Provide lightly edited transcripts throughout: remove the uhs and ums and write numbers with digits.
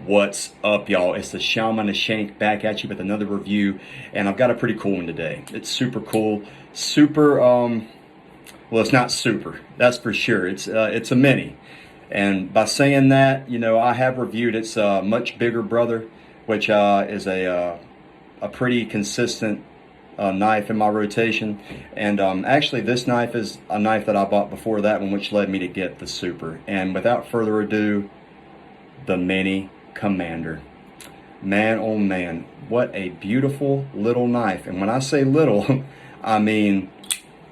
What's up, y'all? It's the Shaman the Shank back at you with another review, and I've got a pretty cool one today. It's super cool, super well, it's not super, that's for sure. It's a mini, and by saying that, you know, I have reviewed its much bigger brother, which is a pretty consistent knife in my rotation. And actually, this knife is a knife that I bought before that one, which led me to get the super. And without further ado, the Mini Commander. Man, oh man, what a beautiful little knife. And when I say little, I mean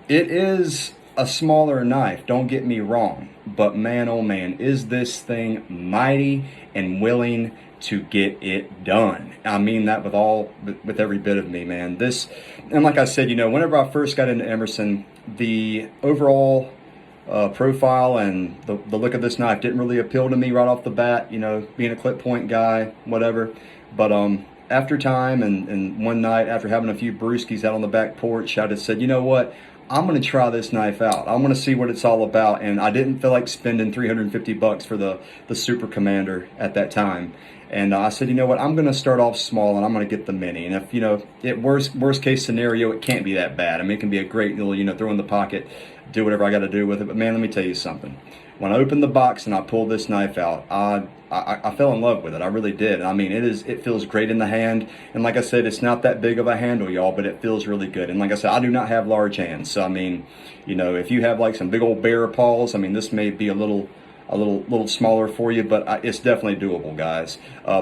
it is a smaller knife, don't get me wrong, but man, oh man, is this thing mighty and willing to get it done. I mean that with every bit of me, man. This, and like I said, you know, whenever I first got into Emerson, the overall profile and the look of this knife didn't really appeal to me right off the bat, you know, being a clip point guy, whatever. But after time and one night after having a few brewskis out on the back porch, I just said, you know what, I'm going to try this knife out. I want to see what it's all about. And I didn't feel like spending 350 bucks for the Super Commander at that time. And I said, you know what, I'm going to start off small and I'm going to get the Mini. And if, you know, worst case scenario, it can't be that bad. I mean, it can be a great little, you know, throw in the pocket, do whatever I got to do with it. But man, let me tell you something. When I opened the box and I pulled this knife out, I fell in love with it. I really did. I mean, it feels great in the hand. And like I said, it's not that big of a handle, y'all, but it feels really good. And like I said, I do not have large hands. So, I mean, you know, if you have like some big old bear paws, I mean, this may be a little smaller for you, but it's definitely doable, guys.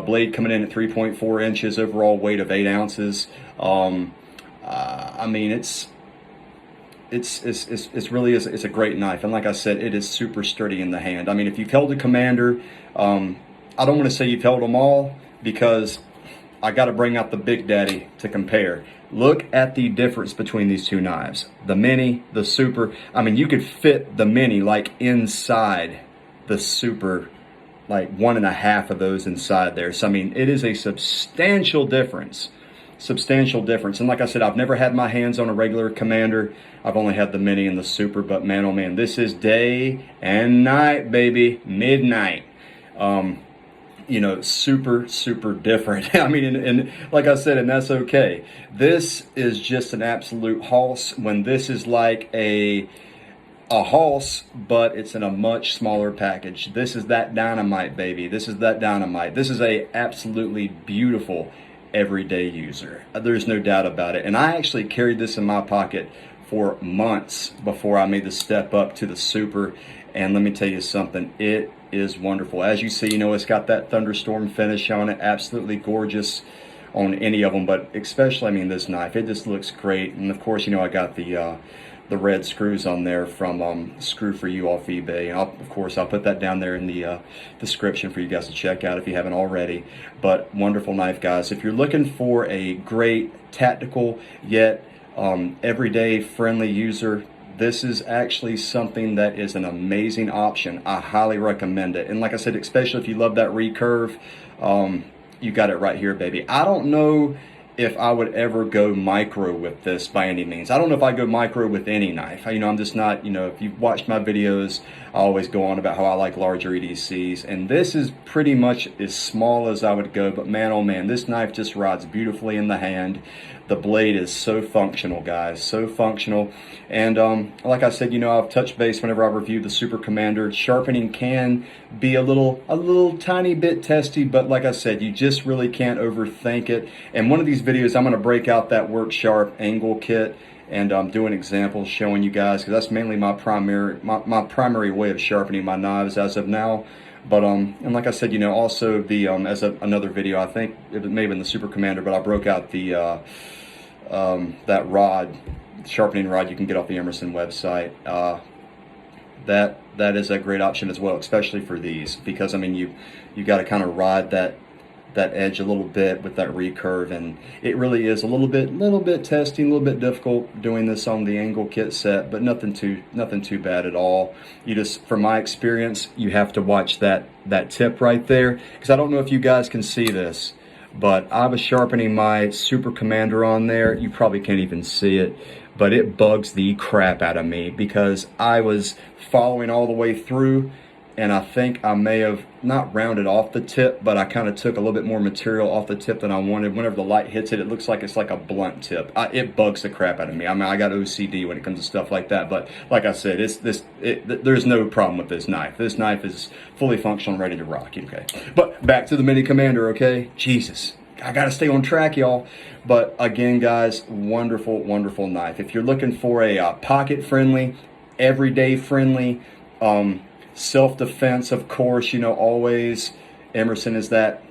Blade coming in at 3.4 inches, overall weight of 8 ounces. I mean, it's really it's a great knife, and like I said, it is super sturdy in the hand. I mean, if you've held a Commander, I don't want to say you've held them all, because I got to bring out the Big Daddy to compare. Look at the difference between these two knives, the Mini, the Super. I mean, you could fit the Mini like inside the Super, like 1.5 of those inside there. So I mean, it is a substantial difference. And like I said, I've never had my hands on a regular Commander. I've only had the Mini and the Super, but man, oh man, this is day and night, baby, midnight. You know, super different. I mean, and like I said, and that's okay. This is just an absolute hoss, when this is like a hoss, but it's in a much smaller package. This is that Dynamite, baby. This is that Dynamite. This is a absolutely beautiful everyday user. There's no doubt about it. And I actually carried this in my pocket for months before I made the step up to the Super. And let me tell you something, it is wonderful. As you see, you know, it's got that thunderstorm finish on it. Absolutely gorgeous on any of them, but especially, I mean, this knife, it just looks great. And of course, you know, I got the red screws on there from Screw For You off eBay. And of course, I'll put that down there in the description for you guys to check out if you haven't already. But wonderful knife, guys. If you're looking for a great tactical yet everyday friendly user, this is actually something that is an amazing option. I highly recommend it. And like I said, especially if you love that recurve, you got it right here, baby. I don't know if I would ever go micro with this by any means. I don't know if I go micro with any knife. You know, I'm just not, you know, if you've watched my videos, I always go on about how I like larger EDCs. And this is pretty much as small as I would go. But man, oh man, this knife just rides beautifully in the hand. The blade is so functional, guys, so functional. And like I said, you know, I've touched base whenever I review the Super Commander. Sharpening can be a little tiny bit testy, but like I said, you just really can't overthink it. And one of these videos, I'm going to break out that Work Sharp angle kit and do an example showing you guys, because that's mainly my primary way of sharpening my knives as of now. But and like I said, you know, also the another video, I think it may have been the Super Commander, but I broke out the that rod, sharpening rod you can get off the Emerson website. That is a great option as well, especially for these, because I mean, you got to kind of ride that edge a little bit with that recurve, and it really is a little bit testy, a little bit difficult doing this on the angle kit set, but nothing too bad at all. You just, from my experience, you have to watch that tip right there, because I don't know if you guys can see this, but I was sharpening my Super Commander on there. You probably can't even see it, but it bugs the crap out of me, because I was following all the way through, and I think I may have not rounded off the tip, but I kind of took a little bit more material off the tip than I wanted. Whenever the light hits it, it looks like it's like a blunt tip. It bugs the crap out of me. I mean, I got OCD when it comes to stuff like that, but like I said, there's no problem with this knife. This knife is fully functional and ready to rock. Okay, but back to the Mini Commander. Okay, Jesus, I gotta stay on track, y'all. But again, guys, wonderful, wonderful knife. If you're looking for a pocket-friendly, everyday-friendly, self-defense, of course, you know, always Emerson is that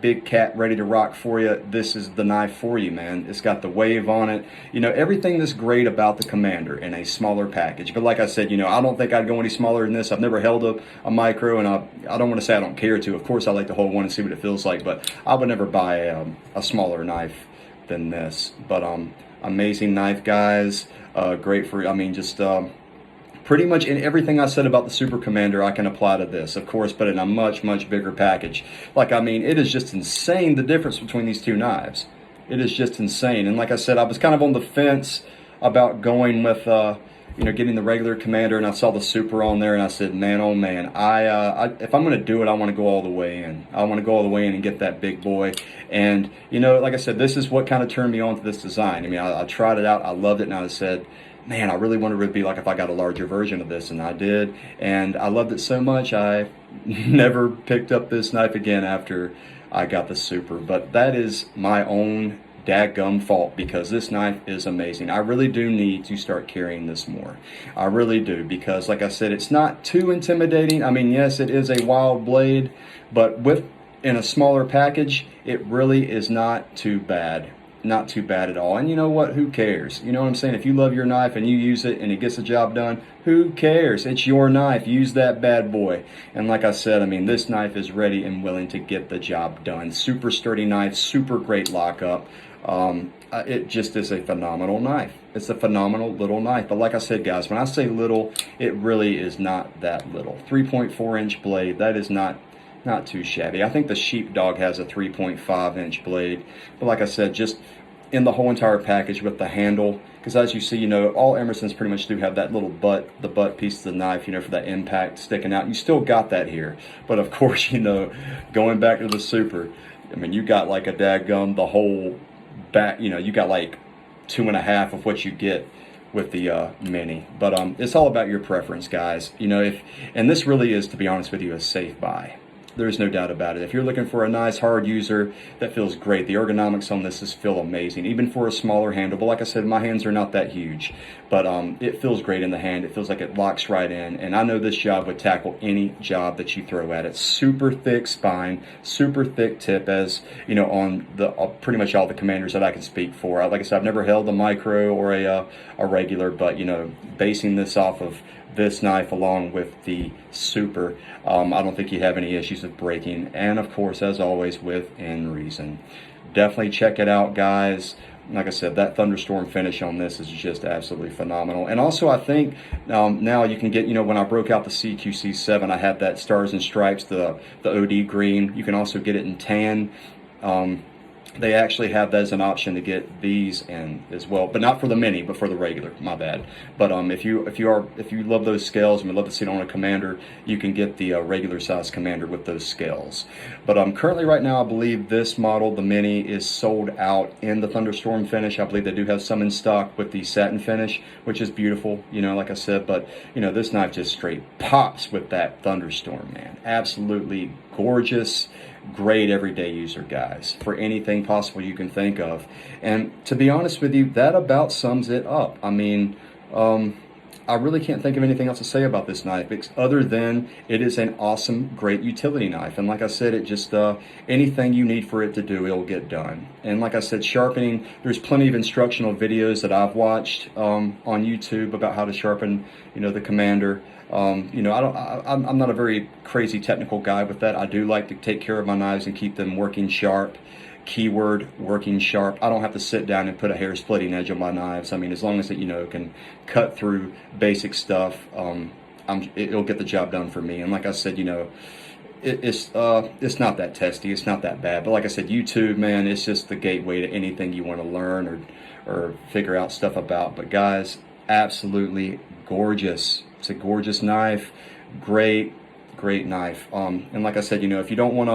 big cat ready to rock for you. This is the knife for you, man. It's got the wave on it. You know, everything that's great about the Commander in a smaller package. But like I said, you know, I don't think I'd go any smaller than this. I've never held a micro, and I don't want to say I don't care to. Of course, I like to hold one and see what it feels like, but I would never buy a smaller knife than this. But amazing knife, guys. Great for, I mean, just pretty much in everything I said about the Super Commander, I can apply to this, of course, but in a much, much bigger package. Like, I mean, it is just insane, the difference between these two knives. It is just insane. And like I said, I was kind of on the fence about going with, you know, getting the regular Commander, and I saw the Super on there, and I said, man, oh man, if I'm going to do it, I want to go all the way in. I want to go all the way in and get that big boy. And, you know, like I said, this is what kind of turned me on to this design. I mean, I tried it out, I loved it, and I said, man, I really wanted it to be like if I got a larger version of this, and I did. And I loved it so much, I never picked up this knife again after I got the Super. But that is my own dadgum fault, because this knife is amazing. I really do need to start carrying this more. I really do, because like I said, it's not too intimidating. I mean, yes, it is a wild blade, but in a smaller package, it really is not too bad. Not too bad at all. And you know what? Who cares? You know what I'm saying? If you love your knife and you use it and it gets the job done, who cares? It's your knife. Use that bad boy. And like I said, I mean, this knife is ready and willing to get the job done. Super sturdy knife, super great lockup. It just is a phenomenal knife. It's a phenomenal little knife. But like I said, guys, when I say little, it really is not that little. 3.4-inch blade, that is not too shabby. I think the Sheepdog has a 3.5-inch blade. But like I said, just in the whole entire package with the handle, because as you see, you know, all Emersons pretty much do have that little the butt piece of the knife, you know, for that impact sticking out. You still got that here. But of course, you know, going back to the Super, I mean, you got like a dadgum, the whole back, you know, you got like 2.5 of what you get with the Mini. But it's all about your preference, guys. You know, and this really is, to be honest with you, a safe buy. There's no doubt about it. If you're looking for a nice hard user, that feels great. The ergonomics on this feel amazing, even for a smaller handle. But like I said, my hands are not that huge, but it feels great in the hand. It feels like it locks right in, and I know this job would tackle any job that you throw at it. Super thick spine, super thick tip, as you know, on the pretty much all the Commanders that I can speak for. Like I said, I've never held a micro or a regular, but you know, basing this off of this knife along with the Super, I don't think you have any issues with breaking, and of course, as always, within reason. Definitely check it out, guys. Like I said, that thunderstorm finish on this is just absolutely phenomenal. And also, I think now you can get, you know, when I broke out the CQC7, I had that Stars and Stripes, the OD green. You can also get it in tan. They actually have that as an option to get these in as well, but not for the Mini, but for the regular. My bad. But if you love those scales and would love to see it on a Commander, you can get the regular size Commander with those scales. But currently, right now, I believe this model, the Mini, is sold out in the thunderstorm finish. I believe they do have some in stock with the satin finish, which is beautiful. You know, like I said, but you know, this knife just straight pops with that thunderstorm, man. Absolutely gorgeous. Great everyday user, guys, for anything possible you can think of. And to be honest with you, that about sums it up. I mean, I really can't think of anything else to say about this knife other than it is an awesome, great utility knife. And like I said, it just, anything you need for it to do, it'll get done. And like I said, sharpening, there's plenty of instructional videos that I've watched on YouTube about how to sharpen, you know, the Commander. You know, I'm not a very crazy technical guy with that. I do like to take care of my knives and keep them working sharp. Keyword, working sharp. I don't have to sit down and put a hair splitting edge on my knives. I mean, as long as it, you know, can cut through basic stuff, it'll get the job done for me. And like I said, you know, it's not that testy, it's not that bad. But like I said, YouTube, man, it's just the gateway to anything you want to learn or figure out stuff about. But guys, absolutely gorgeous. It's a gorgeous knife. Great great knife. And like I said, if you don't want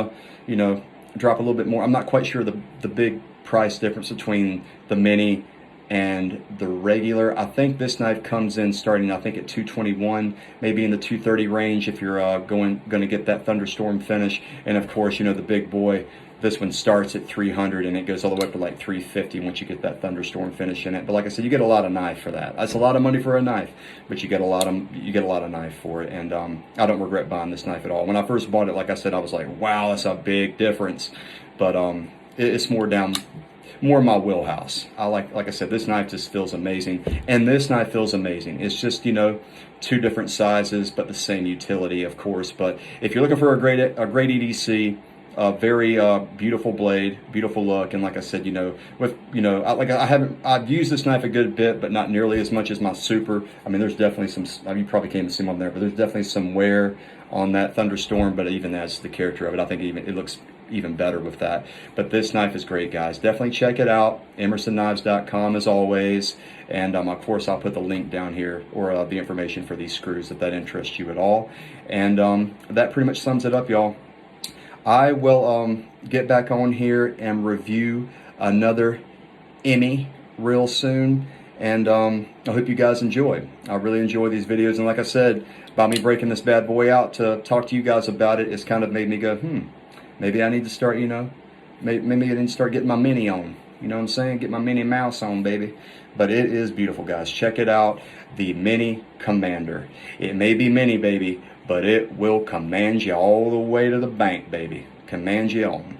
to, drop a little bit more, I'm not quite sure the big price difference between the mini and the regular. I think this knife comes in starting, I think, at $221, maybe in the $230 range if you're going to get that thunderstorm finish. And of course, the big boy, this one starts at $300 and it goes all the way up to like $350 once you get that thunderstorm finish in it. But like I said, you get a lot of knife for that. That's a lot of money for a knife, but you get a lot of knife for it. And I don't regret buying this knife at all. When I first bought it, like I said, I was like, wow, that's a big difference. But it's more my wheelhouse. Like I said, this knife just feels amazing, and this knife feels amazing. It's just two different sizes, but the same utility, of course. But if you're looking for a great EDC, a very beautiful blade, beautiful look, and like I said, I've used this knife a good bit, but not nearly as much as my Super. I mean, there's definitely some. You probably can't even see them on there, but there's definitely some wear on that Thunderstorm. But it even adds to the character of it. I think it looks even better with that. But this knife is great, guys. Definitely check it out. EMERSONknives.com as always, and of course I'll put the link down here, or the information for these screws if that interests you at all. And that pretty much sums it up, y'all. I will get back on here and review another EMERSON real soon, and I hope you guys enjoy. I really enjoy these videos, and like I said, by me breaking this bad boy out to talk to you guys about it, it's kind of made me go, maybe I need to start, maybe I need to start getting my mini on. You know what I'm saying? Get my Mini Mouse on, baby. But it is beautiful, guys. Check it out. The Mini Commander. It may be mini, baby, but it will command you all the way to the bank, baby. Command you on.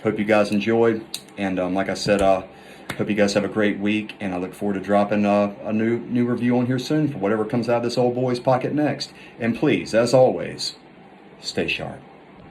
Hope you guys enjoyed. And like I said, hope you guys have a great week. And I look forward to dropping a new review on here soon for whatever comes out of this old boy's pocket next. And please, as always, stay sharp.